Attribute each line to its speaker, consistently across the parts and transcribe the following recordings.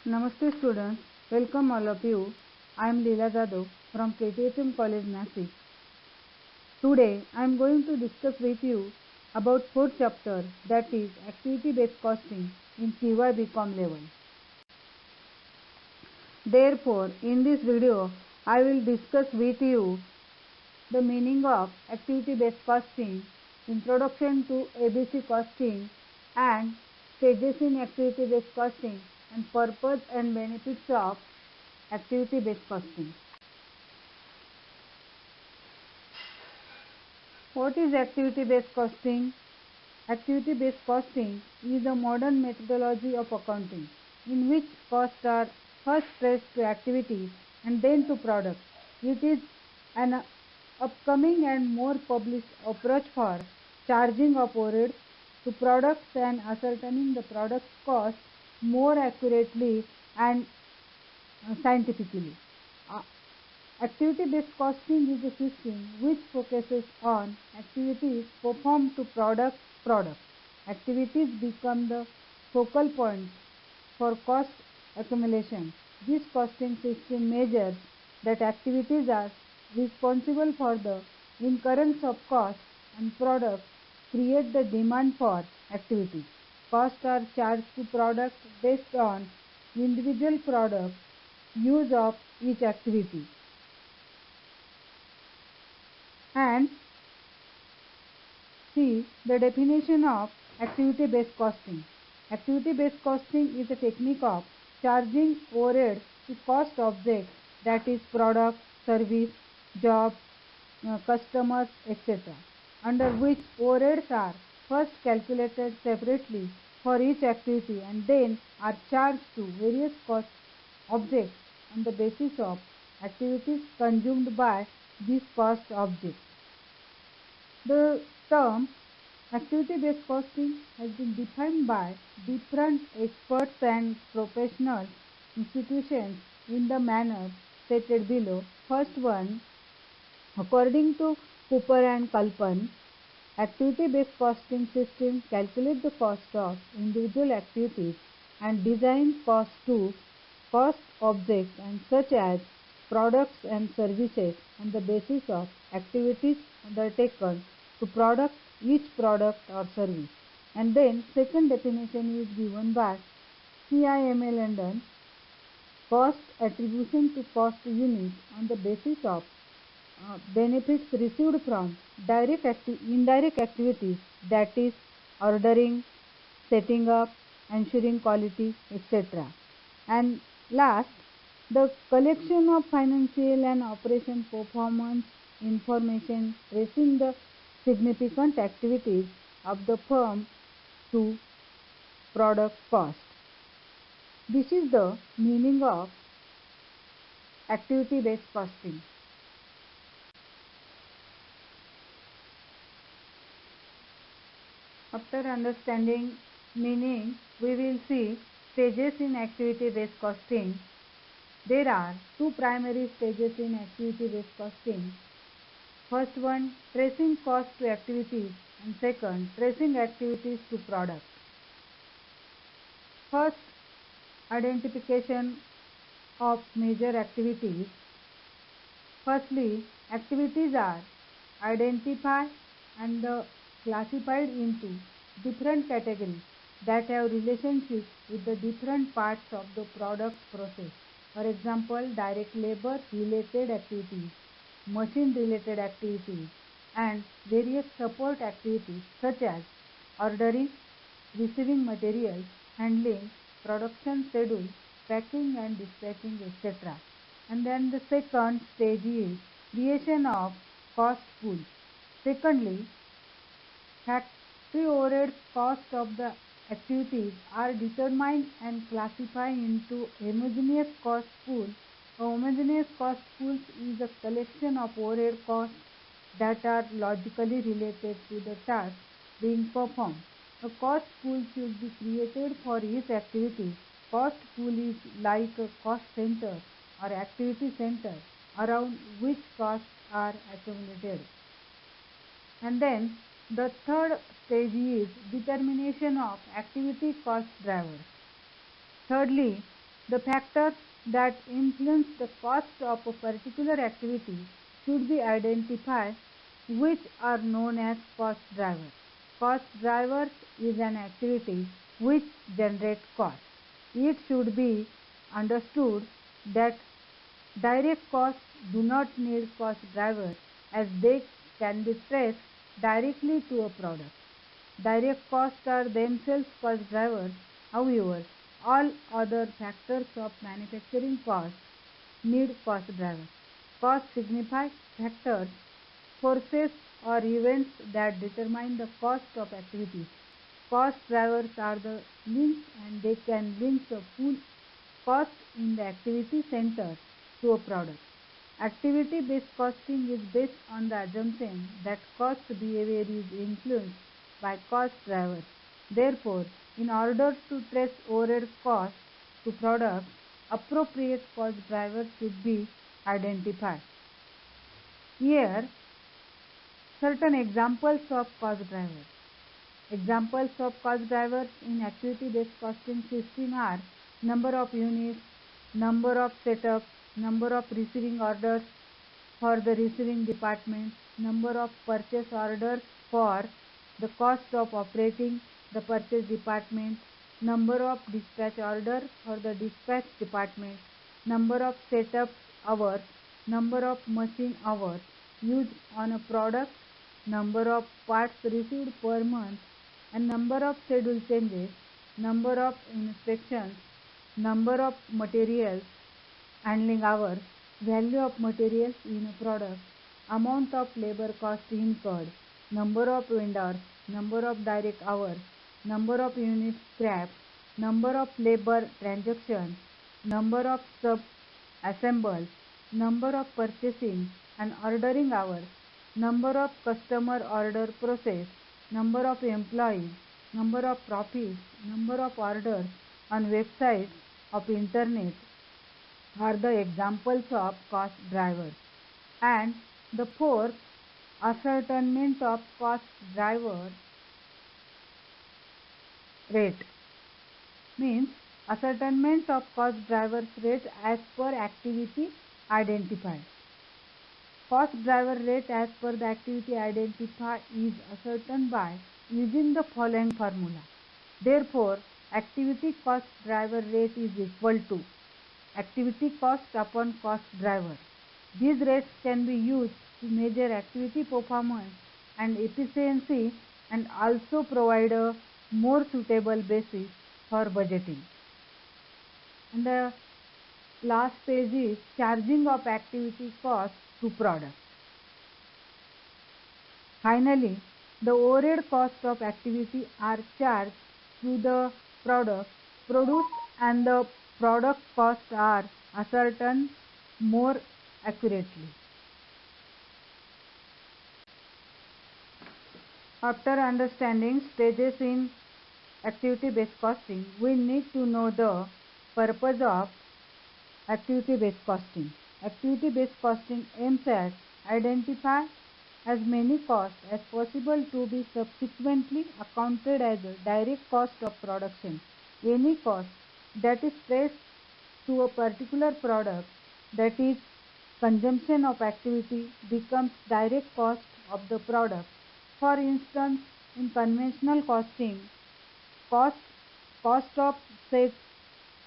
Speaker 1: Namaste students, welcome all of you. I am Leela Jadhav from KTHM College Nasik. Today I am going to discuss with you about fourth chapter, that is activity based costing in CY BCom level. Therefore, in this video I will discuss with you the meaning of activity based costing, introduction to ABC costing and stages in activity based costing, and purpose and benefits of activity based costing. What is activity based costing? Activity based costing is a modern methodology of accounting in which costs are first traced to activities and then to products. It is an upcoming and more published approach for charging of overheads to products and ascertaining the product's cost more accurately and scientifically. Activity-based costing is a system which focuses on activities performed to product. Activities become the focal point for cost accumulation. This costing system measures that activities are responsible for the incurrence of costs and products create the demand for activities. Costs are charged to products based on individual product use of each activity. And see the definition of activity-based costing. Activity-based costing is a technique of charging overhead to cost objects, that is product, service, job, customers, etc., under which overheads are first calculated separately for each activity and then are charged to various cost objects on the basis of activities consumed by these cost objects. The term activity-based costing has been defined by different experts and professional institutions in the manner stated below. First one, according to Cooper and Kalpan, activity-based costing system calculate the cost of individual activities and design cost to cost objects and such as products and services on the basis of activities undertaken to product each product or service. And then second definition is given by CIMA London, cost attribution to cost unit on the basis of benefits received from indirect activities, that is ordering, setting up, ensuring quality, etc. And last, the collection of financial and operation performance information tracing the significant activities of the firm to product cost. This is the meaning of activity-based costing. After understanding meaning, we will see stages in activity-based costing. There are two primary stages in activity-based costing. First one, tracing cost to activities, and second, tracing activities to products. First, identification of major activities. Firstly, activities are identified and classified into different categories that have relationship with the different parts of the product process. For example, direct labor related activities, machine related activities, and various support activities such as ordering, receiving materials, handling, production schedule, packing and dispatching, etc. And then the second stage is creation of cost pool. Secondly, factory overhead cost of the activities are determined and classified into homogeneous cost pool. A homogeneous cost pool is a collection of overhead costs that are logically related to the task being performed. A cost pool should be created for each activity. Cost pool is like a cost center or activity center around which costs are accumulated. And then the third stage is determination of activity cost drivers. Thirdly, The factors that influence the cost of a particular activity should be identified, which are known as cost drivers. Cost drivers is an activity which generates cost. It should be understood that direct costs do not need cost drivers as they can be traced directly to a product. Direct costs are themselves cost drivers. However, all other factors of manufacturing cost need cost drivers. Cost signifies factors, forces or events that determine the cost of activities. Cost drivers are the links and they can link the full cost in the activity center to a product. Activity-based costing is based on the assumption that cost behavior is influenced by cost drivers. Therefore, in order to trace overhead costs to products, appropriate cost drivers should be identified. Here, certain examples of cost drivers. Examples of cost drivers in activity-based costing system are number of units, number of setups, number of receiving orders for the receiving department, number of purchase orders for the cost of operating the purchase department, number of dispatch orders for the dispatch department, number of setup hours, number of machine hours used on a product, number of parts received per month, and number of schedule changes, number of inspections, number of materials handling hours, value of materials in a product, amount of labor cost incurred, number of vendors, number of direct hours, number of units scrapped, number of labor transactions, number of sub-assembled, number of purchasing and ordering hours, number of customer order process, number of employees, number of profits, number of orders on websites of internet are the examples of cost drivers. And the fourth, ascertainment of cost driver rate means ascertainment of cost drivers rate as per activity identified. Cost driver rate as per the activity identified is ascertained by using the following formula. Therefore, activity cost driver rate is equal to activity cost upon cost driver. These rates can be used to measure activity performance and efficiency and also provide a more suitable basis for budgeting. And the last page is charging of activity cost to product. Finally, the overhead cost of activity are charged to the product produced and the product costs are ascertained more accurately. After understanding stages in activity-based costing, we need to know the purpose of activity-based costing. Activity-based costing aims at identify as many costs as possible to be subsequently accounted as a direct cost of production. Any cost that is traced to a particular product, that is consumption of activity, becomes direct cost of the product. For instance, in conventional costing, cost of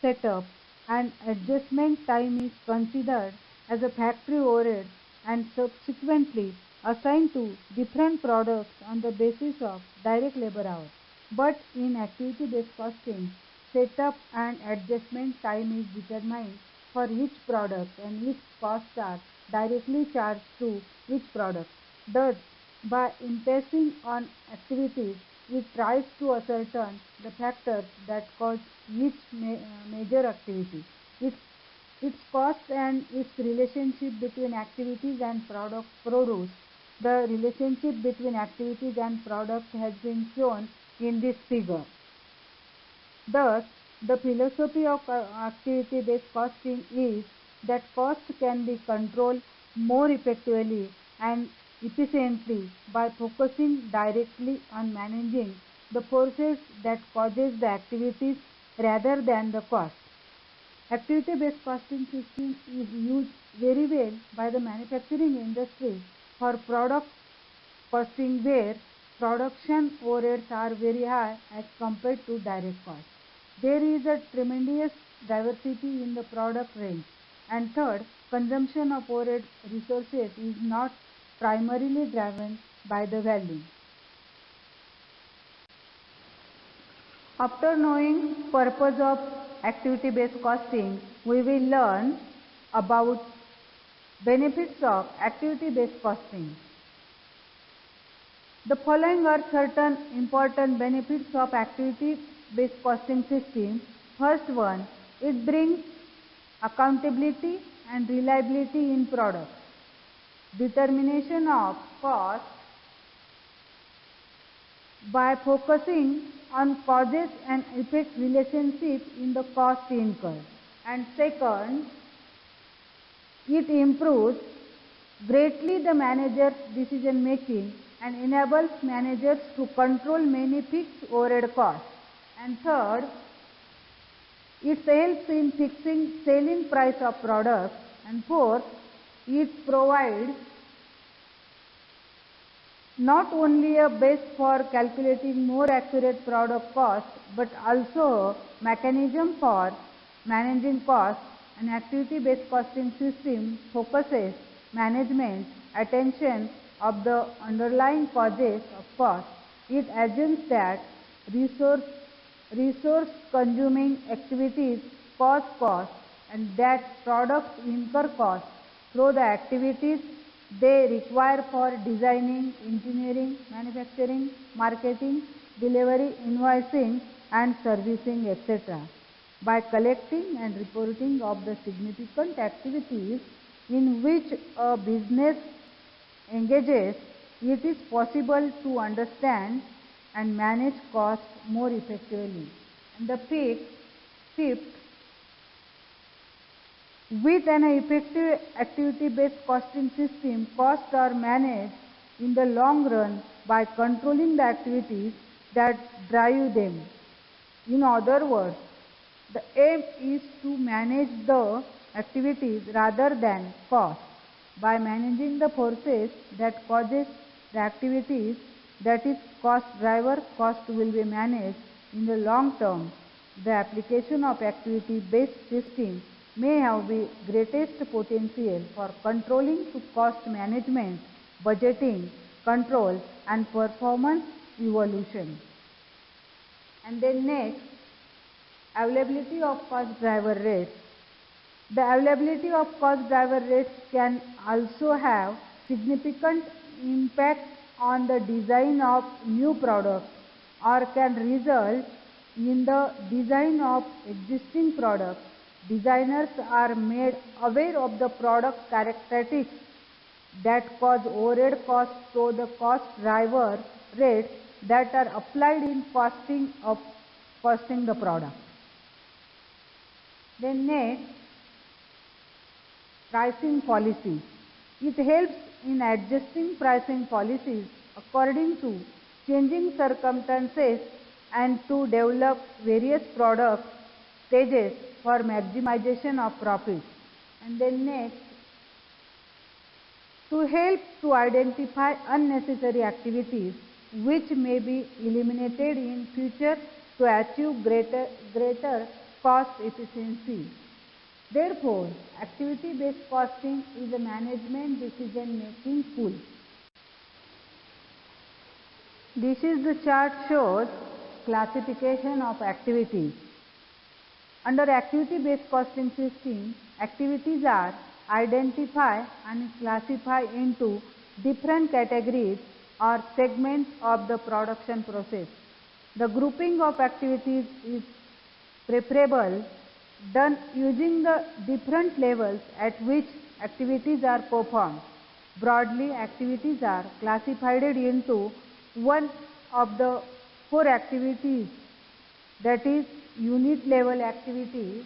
Speaker 1: setup and adjustment time is considered as a factory overhead and subsequently assigned to different products on the basis of direct labor hours. But in activity-based costing, setup and adjustment time is determined for each product and each costs are directly charged to each product. Thus, by emphasis on activities, it tries to ascertain the factors that cause each major activity, its cost and its relationship between activities and product produced. The relationship between activities and product has been shown in this figure. Thus, the philosophy of activity-based costing is that cost can be controlled more effectively and efficiently by focusing directly on managing the forces that causes the activities rather than the cost. Activity-based costing system is used very well by the manufacturing industry for product costing where production overheads are very high as compared to direct costs. There is a tremendous diversity in the product range. And third, consumption of overhead resources is not primarily driven by the value. After knowing purpose of activity-based costing, we will learn about benefits of activity-based costing. The following are certain important benefits of activity-based costing system. First one, it brings accountability and reliability in products. Determination of cost by focusing on causes and effect relationship in the cost incurred. And second, it improves greatly the manager's decision making and enables managers to control many fixed overhead costs. And third, it helps in fixing selling price of products. And fourth, it provides not only a base for calculating more accurate product cost, but also a mechanism for managing costs. An activity-based costing system focuses management attention of the underlying causes of cost. It assumes that resource consuming activities cause cost and that products incur cost through the activities they require for designing, engineering, manufacturing, marketing, delivery, invoicing and servicing, etc. By collecting and reporting of the significant activities in which a business engages, it is possible to understand and manage costs more effectively. And the fifth, with an effective activity-based costing system, costs are managed in the long run by controlling the activities that drive them. In other words, the aim is to manage the activities rather than costs. By managing the forces that causes the activities, that is cost driver, cost will be managed in the long term. The application of activity-based system may have the greatest potential for controlling to cost management, budgeting, control and performance evolution. And then next, availability of cost driver rates. The availability of cost driver rates can also have significant impact on the design of new products or can result in the design of existing products. Designers are made aware of the product characteristics that cause overhead costs to the cost driver rates that are applied in costing the product. Then next, pricing policy. It helps in adjusting pricing policies according to changing circumstances and to develop various product stages for maximization of profit. And then next, to help to identify unnecessary activities which may be eliminated in future to achieve greater cost efficiency. Therefore, activity-based costing is a management decision-making tool. This is the chart shows classification of activities. Under activity-based costing system, activities are identified and classified into different categories or segments of the production process. The grouping of activities is preferable done using the different levels at which activities are performed. Broadly, activities are classified into one of the four activities, that is unit level activities.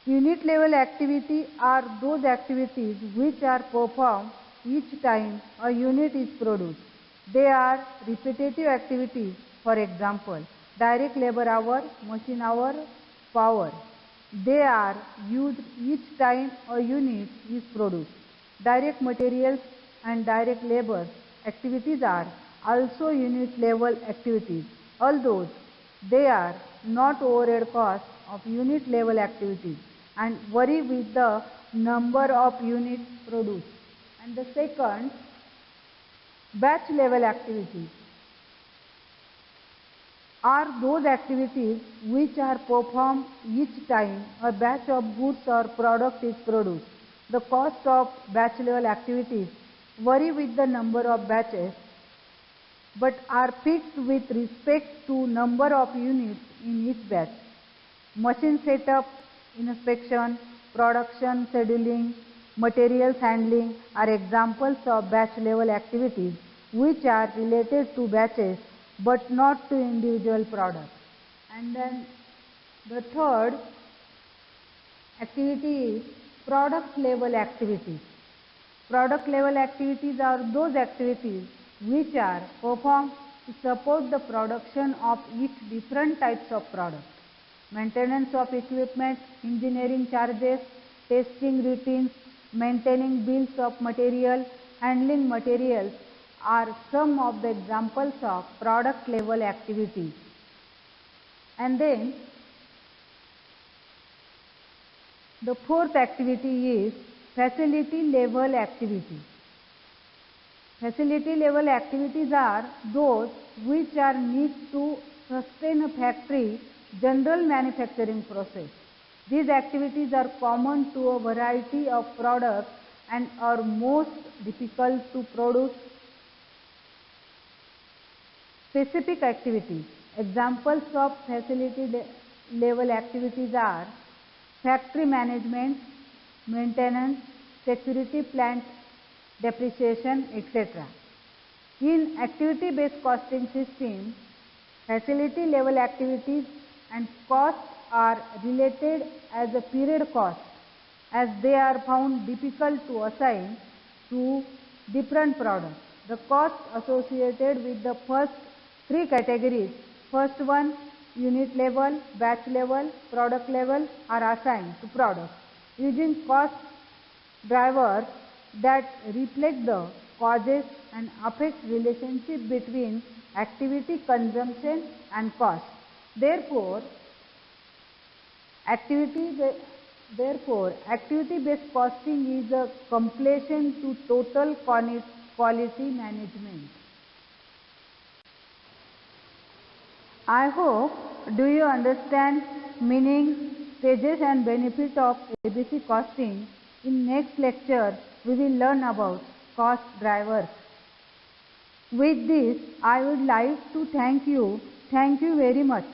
Speaker 1: Unit level activity are those activities which are performed each time a unit is produced. They are repetitive activities, for example, direct labor hour, machine hour, power. They are used each time a unit is produced. Direct materials and direct labor activities are also unit level activities, although they are not overhead costs of unit level activities and vary with the number of units produced. And the second, batch level activities are those activities which are performed each time a batch of goods or product is produced. The cost of batch level activities vary with the number of batches but are fixed with respect to number of units in each batch. Machine setup, inspection, production scheduling, materials handling are examples of batch level activities which are related to batches but not to individual products. And then the third activity is product level activities. Product level activities are those activities which are performed to support the production of each different types of products. Maintenance of equipment, engineering charges, testing routines, maintaining bills of material, handling materials are some of the examples of product level activities. And then the fourth activity is facility level activities. Facility level activities are those which are need to sustain a factory general manufacturing process. These activities are common to a variety of products and are most difficult to produce. Specific activities. Examples of facility level activities are factory management, maintenance, security plant depreciation, etc. In activity-based costing system, facility level activities and costs are related as a period cost as they are found difficult to assign to different products. The costs associated with the first three categories, first one, unit level, batch level, product level are assigned to products using cost drivers that reflect the causes and effects relationship between activity consumption and cost. Therefore, activity-based costing is a completion to total quality management. I hope do you understand meaning, stages and benefit of ABC costing. In next lecture, we will learn about cost drivers. With this, I would like to thank you. Thank you very much.